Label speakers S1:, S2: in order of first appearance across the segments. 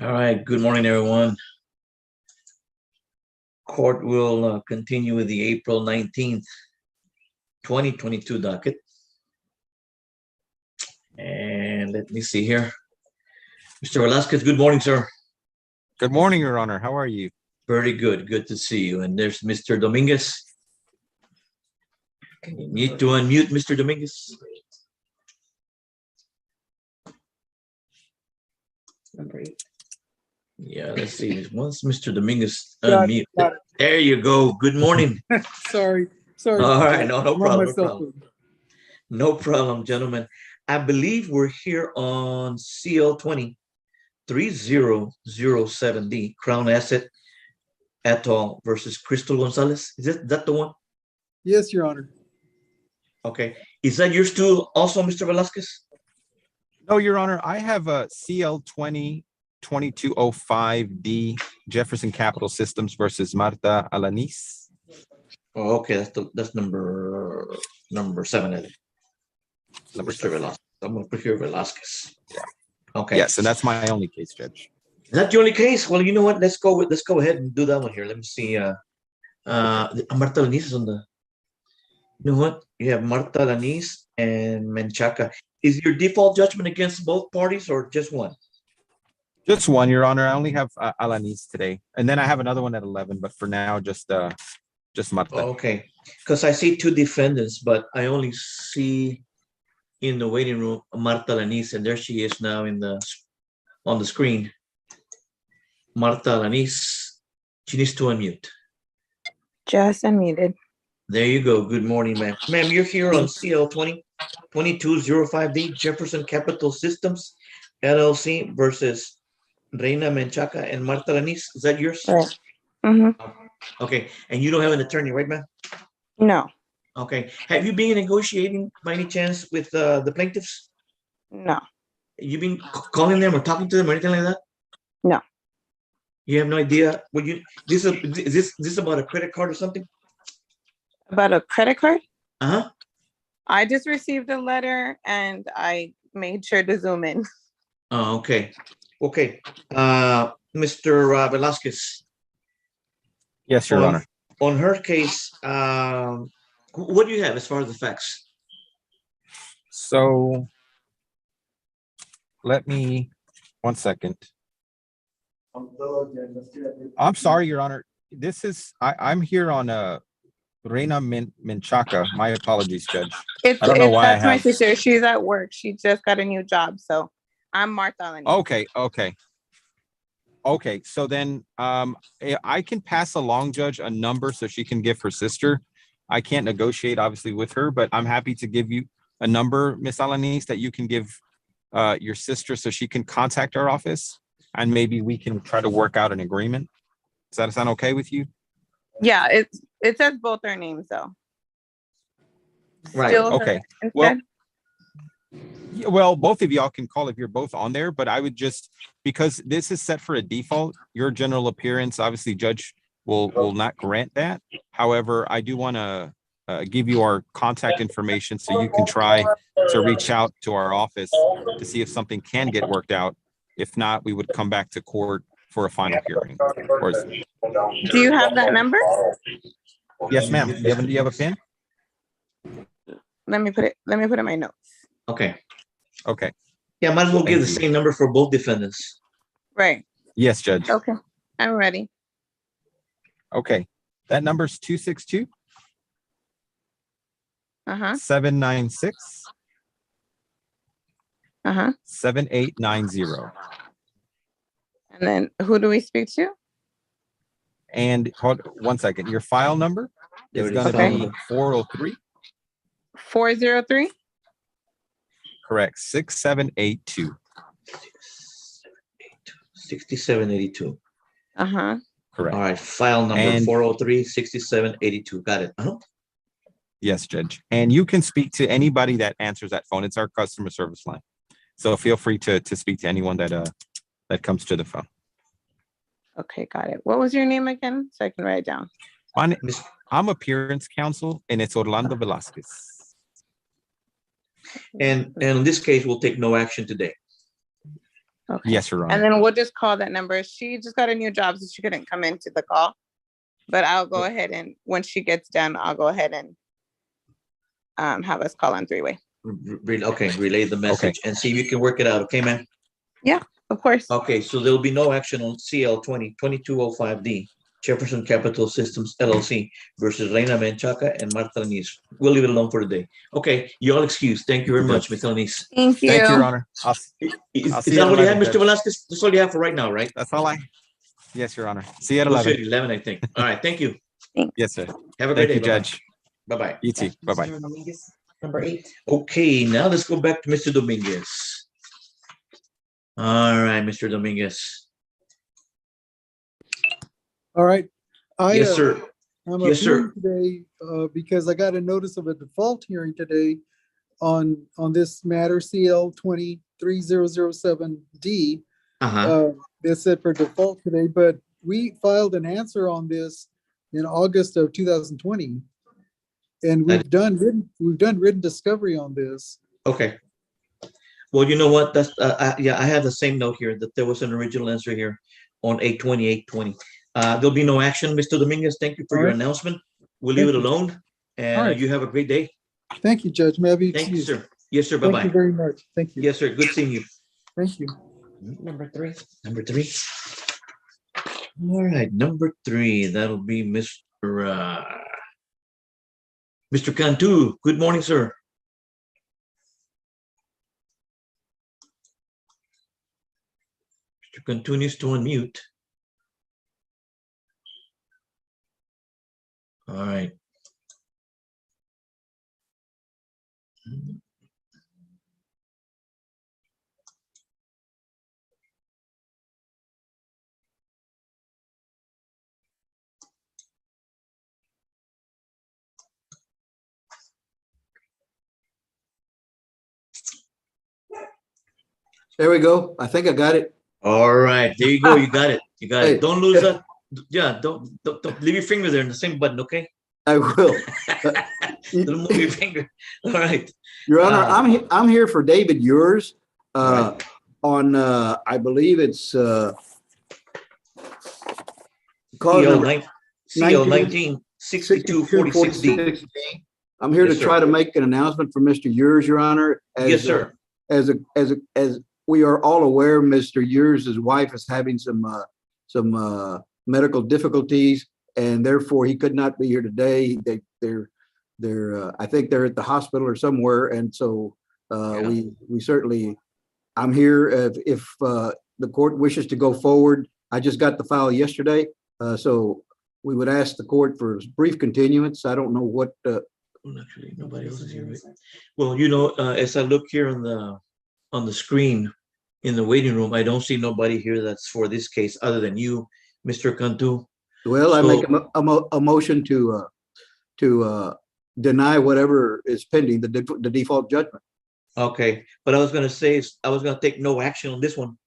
S1: All right, good morning, everyone. Court will continue with the April 19th, 2022 docket. And let me see here. Mr. Velasquez, good morning, sir.
S2: Good morning, Your Honor. How are you?
S1: Very good. Good to see you. And there's Mr. Dominguez. You need to unmute Mr. Dominguez.
S3: Number 8.
S1: Yeah, let's see. Once Mr. Dominguez
S3: Got
S1: unmute.
S3: got
S1: There you go. Good morning.
S3: Sorry.
S1: All right, no
S3: I'm on
S1: problem.
S3: my
S1: No
S3: cell
S1: problem.
S3: phone.
S1: No problem, gentlemen. I believe we're here on CL 20-3007D, Crown Asset et al. Versus Crystal Gonzalez. Is that the one?
S3: Yes, Your Honor.
S1: Okay. Is that yours too, also, Mr. Velasquez?
S2: No, Your Honor. I have a CL 20-2205D Jefferson Capital Systems versus Marta Alanis.
S1: Oh, okay. That's number 7. I think.
S2: Number
S1: Mr. Velasquez. I'm gonna put here Velasquez. Okay.
S2: Yes, and that's my only case, Judge.
S1: Is that the only case? Well, you know what? Let's go ahead and do that one here. Let me see. Marta Lanis is on the. You know what? You have Marta Lanis and Menchaca. Is your default judgment against both parties or just one?
S2: Just one, Your Honor. I only have Alanis today, and then I have another one at 11. But for now, just Marta.
S1: Okay, because I see 2 defendants, but I only see in the waiting room Marta Lanis, and there she is now on the screen. Marta Lanis, she needs to unmute.
S4: Just unmuted.
S1: There you go. Good morning, ma'am. Ma'am, you're here on CL 20-2205D Jefferson Capital Systems LLC versus Reina Menchaca and Marta Lanis. Is that yours?
S4: Right. Mm-hmm.
S1: Okay. And you don't have an attorney, right, ma'am?
S4: No.
S1: Okay. Have you been negotiating by any chance with the plaintiffs?
S4: No.
S1: You've been calling them or talking to them or anything like that?
S4: No.
S1: You have no idea what is this about a credit card or something?
S4: About a credit card?
S1: Uh-huh.
S4: I just received a letter and I made sure to zoom in.
S1: Oh, okay. Okay. Mr. Velasquez.
S2: Yes, Your Honor.
S1: On her case, what do you have as far as the facts?
S2: So let me 1 second. I'm sorry, Your Honor. This is I'm here on Reina Menchaca. My apologies, Judge. I don't know why
S4: that's my sister. She's at work. She just got a new job, so I'm Martha Alanis.
S2: Okay. So then I can pass along, Judge, a number so she can give her sister. I can't negotiate, obviously, with her, but I'm happy to give you a number, Miss Alanis, that you can give your sister so she can contact our office, and maybe we can try to work out an agreement. Does that sound okay with you?
S4: Yeah, it says both their names though.
S1: Right.
S4: Still
S2: Okay. Well, both of y'all can call if you're both on there, but I would just, because this is set for a default, your general appearance, obviously, Judge will not grant that. However, I do want to give you our contact information so you can try to reach out to our office to see if something can get worked out. If not, we would come back to court for a final hearing.
S4: Do you have that number?
S2: Yes, ma'am. Do you have a pen?
S4: Let me put it in my notes.
S1: Okay.
S2: Okay.
S1: Yeah, might as well give the
S2: Thank you.
S1: same number for both defendants.
S4: Right.
S2: Yes, Judge.
S4: Okay. I'm ready.
S2: Okay. That number's 262 796 7890.
S4: And then who do we speak to?
S2: And hold 1 second. Your file number is going to be 403.
S4: 403?
S2: Correct. 6782.
S1: 6782.
S2: Correct.
S1: All right. File number
S2: And
S1: 403 6782. Got it.
S2: yes, Judge. And you can speak to anybody that answers that phone. It's our customer service line. So feel free to speak to anyone that comes to the phone.
S4: Okay, got it. What was your name again? So I can write it down.
S2: I'm appearance counsel, and it's Orlando Velasquez.
S1: And in this case, we'll take no action today.
S4: Okay.
S2: Yes, Your
S4: And
S2: Honor.
S4: then we'll just call that number. She just got a new job, so she couldn't come into the call. But I'll go ahead and when she gets done, I'll go ahead and have us call on three-way.
S1: Okay, relay the message and see if you can work it out. Okay, man?
S4: Of course.
S1: Okay, so there'll be no action on CL 2205D, Jefferson Capital Systems LLC versus Reina Menchaca and Marta Lanis. We'll leave it alone for today. Okay, you all excused. Thank you very much, Ms. Lanis.
S4: Thank you.
S2: Thank you, Your Honor.
S1: Is
S2: I'll see
S1: that
S2: you at
S1: all you have,
S2: 11,
S1: Mr.
S2: Judge.
S1: Velasquez? That's all you have for right now, right?
S2: That's all I. Yes, Your Honor. See you at
S1: We'll see
S2: 11.
S1: you at 11, I think. All right, thank you.
S2: Yes, sir.
S1: Have a great
S2: Thank you,
S1: day. Bye-bye.
S2: Judge.
S1: Bye-bye.
S2: You too. Bye-bye.
S5: Mr. Dominguez, number 8.
S1: Okay, now let's go back to Mr. Dominguez. All right, Mr. Dominguez.
S3: All right.
S1: Yes, sir.
S3: I'm
S1: Yes, sir.
S3: appearing today because I got a notice of a default hearing today on this matter, CL 23007D. That's set for default today, but we filed an answer on this in August of 2020. And we've done written discovery on this.
S1: Okay. Well, you know what? That's yeah. I have the same note here that there was an original answer here on 8/20/8/20. There'll be no action, Mr. Dominguez. Thank you for
S3: All
S1: your
S3: right.
S1: announcement. We'll leave
S3: Thank
S1: it
S3: you.
S1: alone, and
S3: All right.
S1: you have a great day.
S3: Thank you, Judge. May I be
S1: Thank you,
S3: excused?
S1: sir. Yes, sir. Bye
S3: Thank you
S1: bye.
S3: very much. Thank you.
S1: Yes, sir. Good seeing you.
S3: Thank you.
S5: Number 3.
S1: Number 3. All right, number 3. That'll be Mr. Cantu. Good morning, sir. Mr. Cantu needs to unmute. All right.
S6: There we go. I think I got it.
S1: All right, there you go. You got it. You got
S6: Hey.
S1: it. Don't lose that. Yeah, don't leave your finger there in the same button, okay?
S6: I will.
S1: Don't move your finger. All right.
S6: Your Honor, I'm here for David Yours
S1: Right.
S6: on I believe it's cause
S1: CL
S6: number
S1: 19 6246D.
S6: I'm here
S1: Yes,
S6: to
S1: sir.
S6: try to make an announcement for Mr. Yours, Your Honor.
S1: Yes, sir.
S6: As we are all aware, Mr. Yours' wife is having some medical difficulties, and therefore he could not be here today. They're I think they're at the hospital or somewhere, and so we certainly. I'm here if the court wishes to go forward. I just got the file yesterday, so we would ask the court for a brief continuance. I don't know what.
S1: Well, actually, nobody else is here, right? Well, as I look here on the screen in the waiting room, I don't see nobody here that's for this case other than you, Mr. Cantu.
S6: Well, I make a motion to deny whatever is pending, the default judgment.
S1: Okay, but I was gonna say I was gonna take no action on this one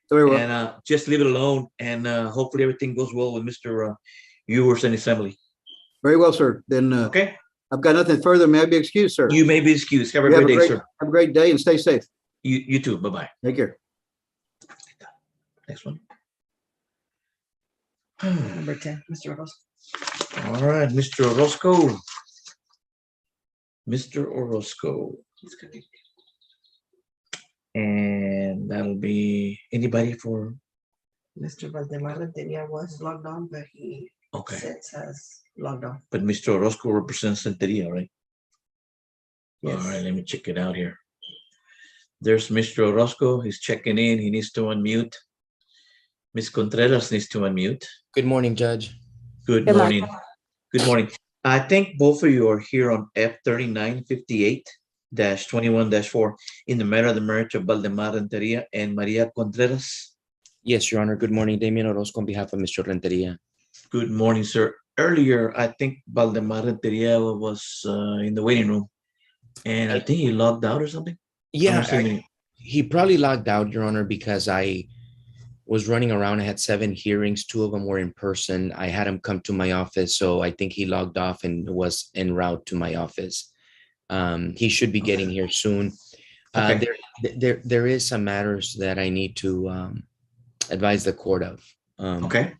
S6: Very well.
S1: and just leave it alone, and hopefully everything goes well with Mr. Ewers and his family.
S6: Very well, sir. Then
S1: Okay,
S6: I've got nothing further. May I be excused, sir?
S1: you may be excused. Have a
S6: You
S1: great day, sir.
S6: Have a great day and stay safe.
S1: You too. Bye bye.
S6: Take care.
S1: Next one.
S5: Number 10, Mr. Orozco.
S1: All right, Mr. Orozco. Mr. Orozco. And that'll be anybody for,
S5: Mr. Valdemar Renteria was logged on, but he
S1: okay.
S5: sits as logged on.
S1: But Mr. Orozco represents Santeria, right?
S5: Yes.
S1: All right, let me check it out here. There's Mr. Orozco. He's checking in. He needs to unmute. Ms. Contreras needs to unmute.
S7: Good morning, Judge.
S1: Good
S4: Good
S1: morning.
S4: morning.
S1: Good morning. I think both of you are here on F3958-21-4 in the matter of the marriage of Valdemar Renteria and Maria Contreras.
S7: Yes, Your Honor. Good morning. Damien Orozco on behalf of Mr. Renteria.
S1: Good morning, sir. Earlier, I think Valdemar Renteria was in the waiting room, and I think he logged out or something.
S7: Yeah,
S1: I'm assuming-
S7: he probably logged out, Your Honor, because I was running around. I had 7 hearings. 2 of them were in person. I had him come to my office, so I think he logged off and was en route to my office. He should be getting here soon.
S1: Okay.
S7: There is some matters that I need to advise the court of.
S1: Okay.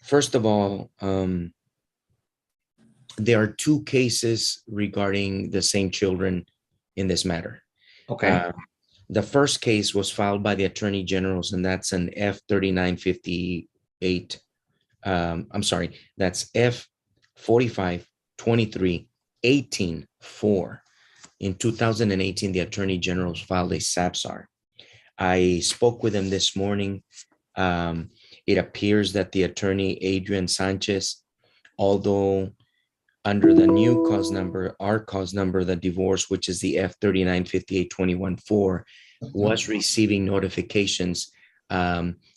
S7: First of all, there are two cases regarding the same children in this matter.
S1: Okay.
S7: The first case was filed by the Attorney General's, and that's an F-3958. I'm sorry, that's F-45-23-18-4. In 2018, the Attorney General filed a SAPSAR. I spoke with him this morning. It appears that the attorney, Adrian Sanchez, although under the new cause number, our cause number, the divorce, which is the F-39-58-21-4, was receiving notifications,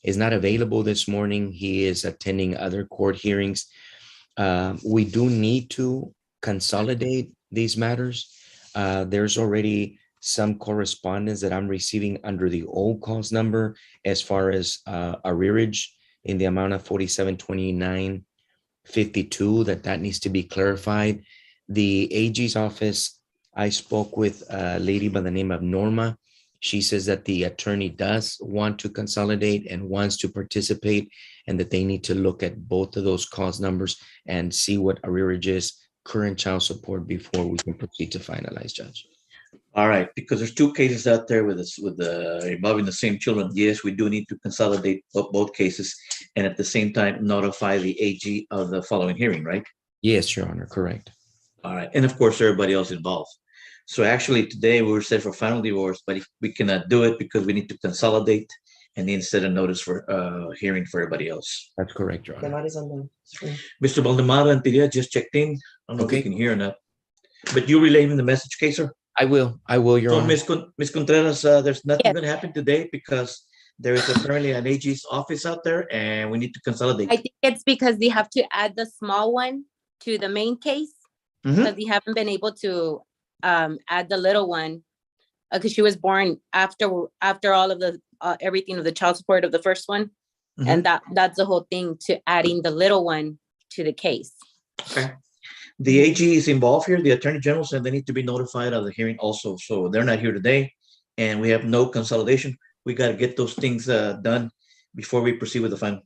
S7: is not available this morning. He is attending other court hearings. We do need to consolidate these matters. There's already some correspondence that I'm receiving under the old cause number as far as arrearage in the amount of 4729.52 that needs to be clarified. The AG's office, I spoke with a lady by the name of Norma. She says that the attorney does want to consolidate and wants to participate, and that they need to look at both of those cause numbers and see what arrearage is, current child support, before we can proceed to finalize, Judge.
S1: All right, because there's two cases out there with this, involving the same children. Yes, we do need to consolidate both cases, and at the same time notify the AG of the following hearing, right?
S7: Yes, Your Honor, correct.
S1: All right, and of course everybody else involved. So actually today we were set for final divorce, but we cannot do it because we need to consolidate and then set a notice for hearing for everybody else.
S7: That's correct, Your Honor.
S5: That is on the screen.
S1: Mr. Baldemar and Tiria just checked in. I don't know if
S7: Okay.
S1: you can hear or not, but you relaying the message, okay, sir?
S7: I will, Your
S1: So,
S7: Honor.
S1: Ms. Contreras, there's nothing
S8: Yes.
S1: going to happen today because there is apparently an AG's office out there, and we need to consolidate.
S8: I think it's because they have to add the small one to the main case,
S1: Mhm.
S8: because they haven't been able to add the little one, because she was born after all of the everything of the child support of the first one, and that's the whole thing, to adding the little one to the case.
S1: Okay. The AG is involved here. The Attorney General said they need to be notified of the hearing also. So they're not here today, and we have no consolidation. We got to get those things done before we proceed with the final.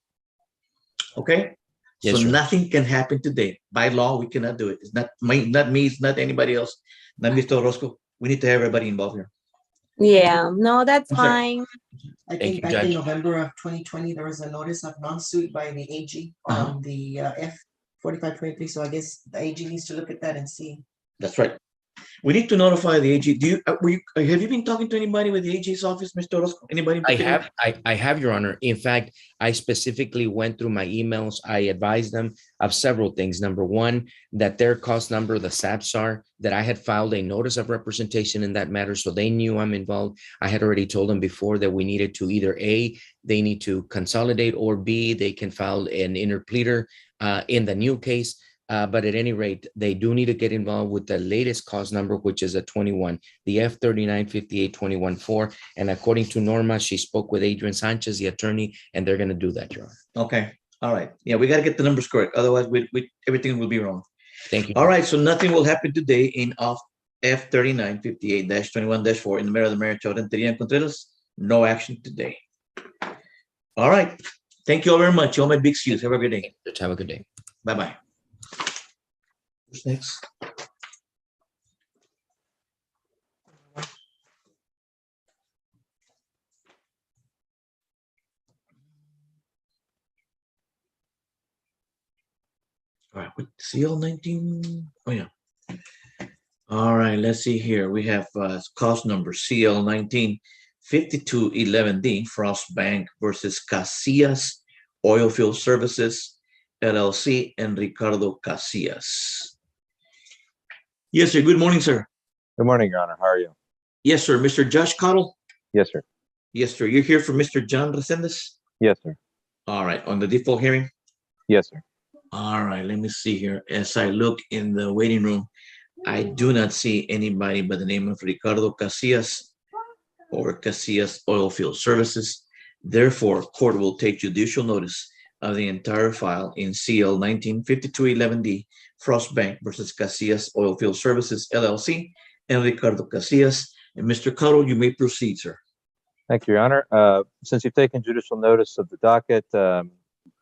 S1: Okay?
S7: Yes,
S1: So
S7: sir.
S1: nothing can happen today. By law, we cannot do it. It's not me, it's not anybody else, not Mr. Orozco. We need to have everybody involved here.
S8: Yeah, no, that's
S1: I'm sorry.
S8: fine.
S5: I
S7: Thank
S5: think
S7: you,
S5: back in
S7: Judge.
S5: November of 2020, there was a notice of non-suit by the AG on the F-4523. So I guess the AG needs to look at that and see.
S1: That's right. We need to notify the AG. Do you, have you been talking to anybody with the AG's office, Mr. Orozco? Anybody in particular?
S7: I have, Your Honor. In fact, I specifically went through my emails. I advised them of several things. Number one, that their cost number, the SAPSAR, that I had filed a notice of representation in that matter, so they knew I'm involved. I had already told them before that we needed to either A, they need to consolidate, or B, they can file an interpleader in the new case. But at any rate, they do need to get involved with the latest cause number, which is a 21, the F-39-58-21-4. And according to Norma, she spoke with Adrian Sanchez, the attorney, and they're going to do that, Your Honor.
S1: Okay. All right. Yeah, we got to get the numbers correct. Otherwise, everything will be wrong.
S7: Thank you.
S1: All right. So nothing will happen today in F-39-58-21-4 in the matter of the marriage of Renteria and Contreras. No action today. All right. Thank you all very much. You all may be excused. Have a good day.
S7: Have a good day.
S1: Bye-bye. Who's next? All right, with CL 19. Oh, yeah. All right, let's see here. We have cost number CL 19-5211D, Frost Bank versus Casillas Oilfield Services, LLC, and Ricardo Casillas. Yes, sir. Good morning, sir.
S9: Good morning, Your Honor. How are you?
S1: Yes, sir. Mr. Josh Cottle?
S9: Yes, sir.
S1: Yes, sir. You're here for Mr. John Resendez?
S9: Yes, sir.
S1: All right, on the default hearing?
S9: Yes, sir.
S1: All right, let me see here. As I look in the waiting room, I do not see anybody by the name of Ricardo Casillas or Casillas Oilfield Services. Therefore, court will take judicial notice of the entire file in CL 19-5211D, Frost Bank versus Casillas Oilfield Services, LLC, and Ricardo Casillas And Mr. Cuttle, you may proceed, sir.
S9: Thank you, Your Honor. Since you've taken judicial notice of the docket,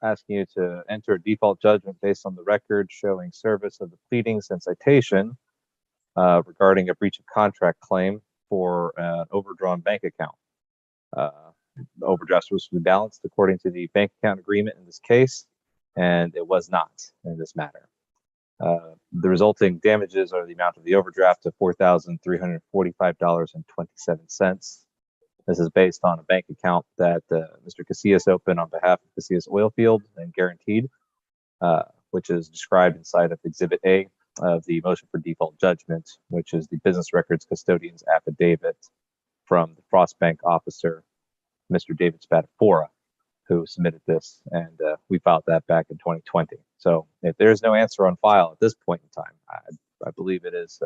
S9: asking you to enter a default judgment based on the record showing service of the pleadings and citation regarding a breach of contract claim for an overdrawn bank account. The overdraft was rebalanced according to the bank account agreement in this case, and it was not in this matter. The resulting damages are the amount of the overdraft of $4,345.27. This is based on a bank account that Mr. Casillas opened on behalf of Casillas Oilfield and guaranteed, which is described inside of Exhibit A of the motion for default judgment, which is the business records custodian's affidavit from the Frost Bank officer, Mr. David Spadafora, who submitted this, and we filed that back in 2020. So if there's no answer on file at this point in time, I believe it is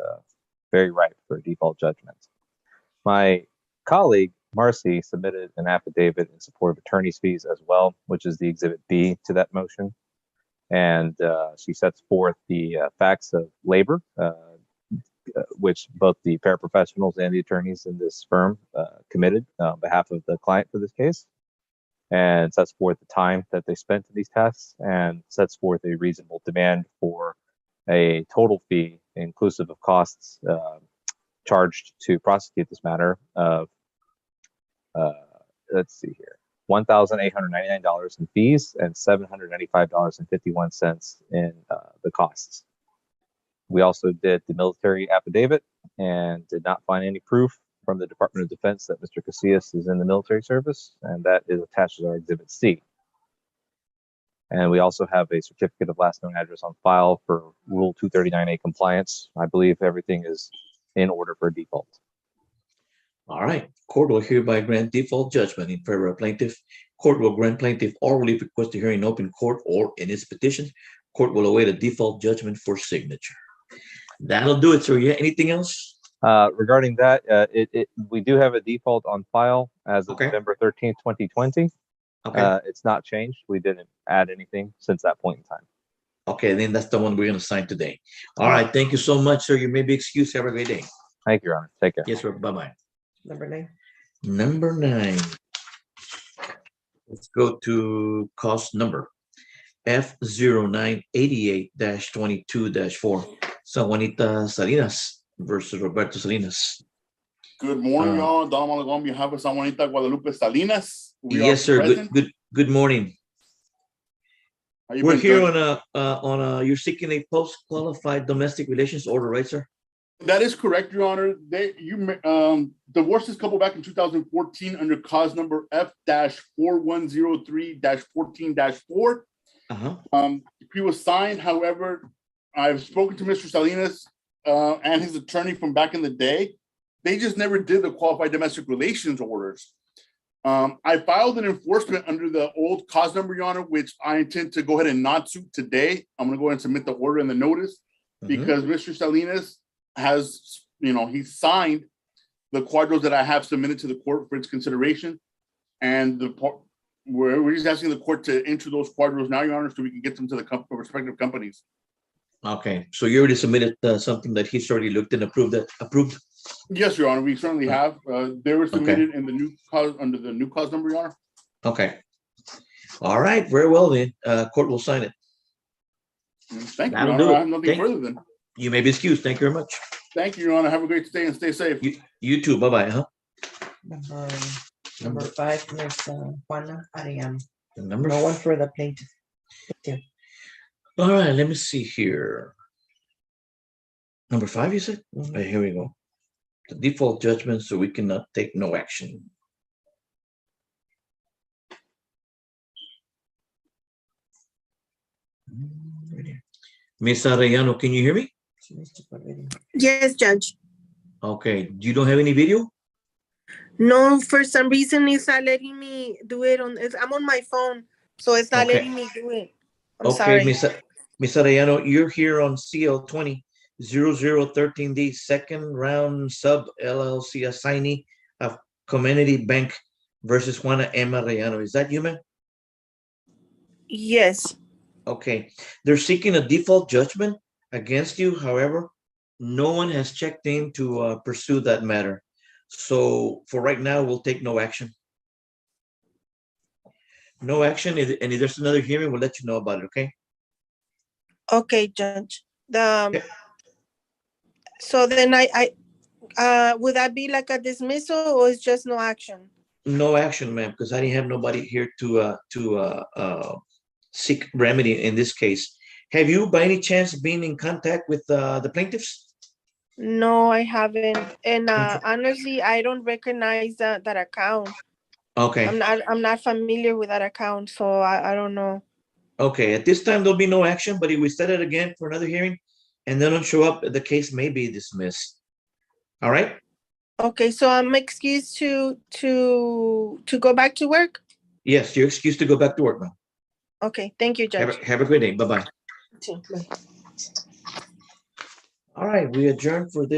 S9: very ripe for a default judgment. My colleague, Marcy, submitted an affidavit in support of attorney's fees as well, which is the Exhibit B to that motion. And she sets forth the facts of labor, which both the paraprofessionals and the attorneys in this firm committed on behalf of the client for this case, and sets forth the time that they spent in these tasks, and sets forth a reasonable demand for a total fee inclusive of costs charged to prosecute this matter of, let's see here, $1,899 in fees and $795.51 in the costs. We also did the military affidavit and did not find any proof from the Department of Defense that Mr. Casillas is in the military service, and that is attached to our Exhibit C. And we also have a certificate of last known address on file for Rule 239A compliance. I believe everything is in order for default.
S1: All right. Court will hereby grant default judgment in favor of plaintiff. Court will grant plaintiff or relief request to hearing in open court or in its petition. Court will await a default judgment for signature. That'll do it, sir. Yeah. Anything else?
S9: Regarding that, we do have a default on file as of
S1: Okay.
S9: November 13th, 2020.
S1: Okay.
S9: It's not changed. We didn't add anything since that point in time.
S1: Okay. Then that's the one we're going to sign today. All right. Thank you so much, sir. You may be excused. Have a great day.
S9: Thank you, Your Honor. Take care.
S1: Yes, sir. Bye-bye.
S5: Number 9.
S1: Number 9. Let's go to cost number F0988-22-4. San Juanita Salinas versus Roberto Salinas.
S10: Good morning, y'all. Don Malagón on behalf of San Juanita Guadalupe Salinas. We
S1: Yes,
S10: are
S1: sir.
S10: present.
S1: Good morning.
S10: How you
S1: We're
S10: been,
S1: here
S10: Judge?
S1: on a you're seeking a post-qualified domestic relations order, right, sir?
S10: That is correct, Your Honor. Divorced this couple back in 2014 under cause number F-4103-14-4. He was signed. However, I've spoken to Mr. Salinas and his attorney from back in the day. They just never did the qualified domestic relations orders. I filed an enforcement under the old cause number, Your Honor, which I intend to go ahead and not suit today. I'm going to go ahead and submit the order and the notice because Mr. Salinas has, he signed the quadros that I have submitted to the court for its consideration. And we're just asking the court to enter those quadros now, Your Honor, so we can get them to the respective companies.
S1: Okay, so you already submitted something that he's already looked and approved.
S10: Yes, Your Honor, we certainly have. They were submitted in the new cause under the new cause number, Your Honor.
S1: Okay. All right, very well then. Court will sign it.
S10: Thank you, Your Honor. I have nothing further then.
S1: You may be excused. Thank you very much.
S10: Thank you, Your Honor. Have a great day and stay safe.
S1: You too. Bye-bye.
S5: Number 5, Ms. Juana Arellano.
S1: Number
S5: No one for the plaintiff. Thank you.
S1: All right, let me see here. Number 5, you said? Okay, here we go. The default judgment, so we cannot take no action. Ms. Arellano, can you hear me?
S11: Yes, Judge.
S1: Okay, you don't have any video?
S11: No, for some reason it's not letting me do it I'm on my phone, so it's not letting me do it. I'm sorry.
S1: Ms. Arellano, you're here on CL 20-0013D, second round sub LLC assignee of Community Bank versus Juana M. Arellano. Is that you, ma'am?
S11: Yes.
S1: Okay, they're seeking a default judgment against you. However, no one has checked in to pursue that matter. So for right now, we'll take no action. No action, and if there's another hearing, we'll let you know about it, okay?
S11: Okay, Judge.
S1: Okay.
S11: So then would that be like a dismissal or is just no action?
S1: No action, ma'am, because I didn't have nobody here to seek remedy in this case. Have you, by any chance, been in contact with the plaintiffs?
S11: No, I haven't. And
S1: Okay.
S11: honestly, I don't recognize that account.
S1: Okay.
S11: I'm not familiar with that account, so I don't know.
S1: Okay, at this time, there'll be no action, but if we set it again for another hearing and they don't show up, the case may be dismissed. All right?
S11: Okay, so I'm excused to go back to work?
S1: Yes, you're excused to go back to work now.
S11: Okay, thank you, Judge.
S1: Have a great day. Bye-bye.
S11: You too. Bye.
S1: All right, we adjourn for this.